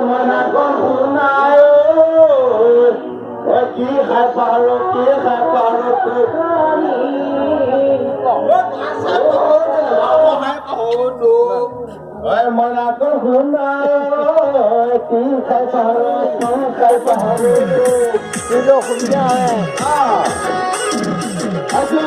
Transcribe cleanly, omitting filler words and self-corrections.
মনা কহুনায় কি খাই পারো মনা কহুনায় কি খাই পারো কিলো খুঁজা আছে